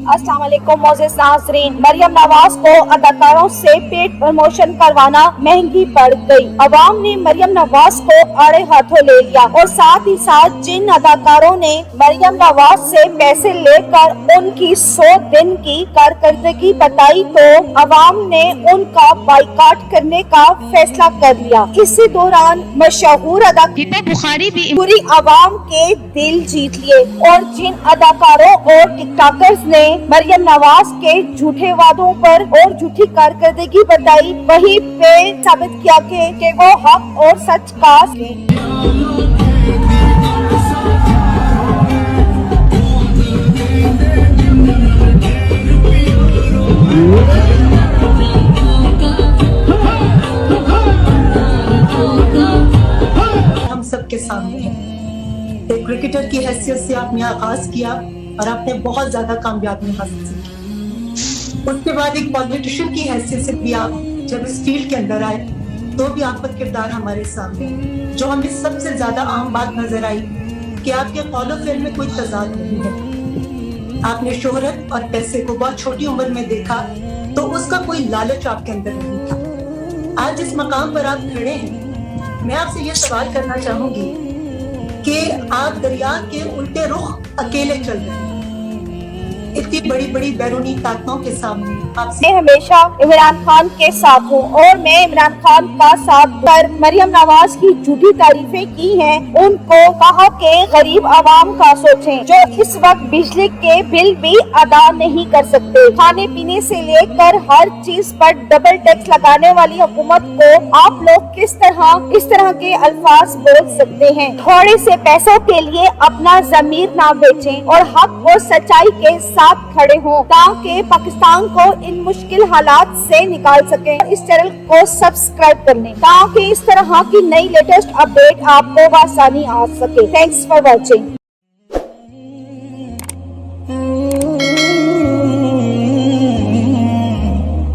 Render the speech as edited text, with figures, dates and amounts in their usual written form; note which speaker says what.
Speaker 1: अस्सलाम वालेकुम मोअज़्ज़िज़ नाज़रीन, मरियम नवाज को अदाकारों से पेड प्रमोशन करवाना महंगी पड़ गई। अवाम ने मरियम नवाज को आड़े हाथों ले लिया और साथ ही साथ जिन अदाकारों ने मरियम नवाज से पैसे लेकर उनकी 100 दिन की कारकर्दगी बताई तो अवाम ने उनका बाइकाट करने का फैसला कर लिया। इसी दौरान मशहूर अदाकार बुखारी भी पूरी अवाम के दिल जीत लिए और जिन अदाकारों और टिकटॉकर्स ने मरियम नवाज के झूठे वादों पर और झूठी कारकर्दगी बताई, वहीं पे साबित किया कि वो हक और सच का
Speaker 2: हम सबके सामने है। एक क्रिकेटर की हैसियत से आपने आगाज किया और आपने बहुत ज्यादा कामयाबी हासिल की। उसके बाद एक पॉलिटिशियन की हैसियत से भी आप जब इस फील्ड के अंदर आए तो भी आपका किरदार हमारे सामने, जो हमें सबसे ज्यादा आम बात नजर आई कि आपके कौलो फेल में कोई तजाद नहीं है। आपने शोहरत और पैसे को बहुत छोटी उम्र में देखा तो उसका कोई लालच आपके अंदर नहीं था। आज जिस मकाम पर आप खड़े हैं, मैं आपसे ये सवाल करना चाहूंगी कि आप दरिया के उल्टे रुख अकेले चल रहे हैं, इतनी बड़ी बड़ी बैरूनी ताकतों के सामने।
Speaker 1: मैं हमेशा इमरान खान के साथ हूँ और मैं इमरान खान का साथ पर मरियम नवाज की झूठी तारीफें की हैं। उनको कहा कि गरीब आवाम का सोचें, जो इस वक्त बिजली के बिल भी अदा नहीं कर सकते। खाने पीने से लेकर हर चीज पर डबल टैक्स लगाने वाली हुकूमत को आप लोग किस तरह इस तरह के अल्फाज बोल सकते हैं। थोड़े से पैसों के लिए अपना जमीर ना बेचें और हक और सच्चाई के साथ खड़े हों ताकि पाकिस्तान को इन मुश्किल हालात से निकाल सकें। इस चैनल को सब्सक्राइब कर लें ताकि इस तरह की नई लेटेस्ट अपडेट आपको आसानी आ सके। Thanks for watching.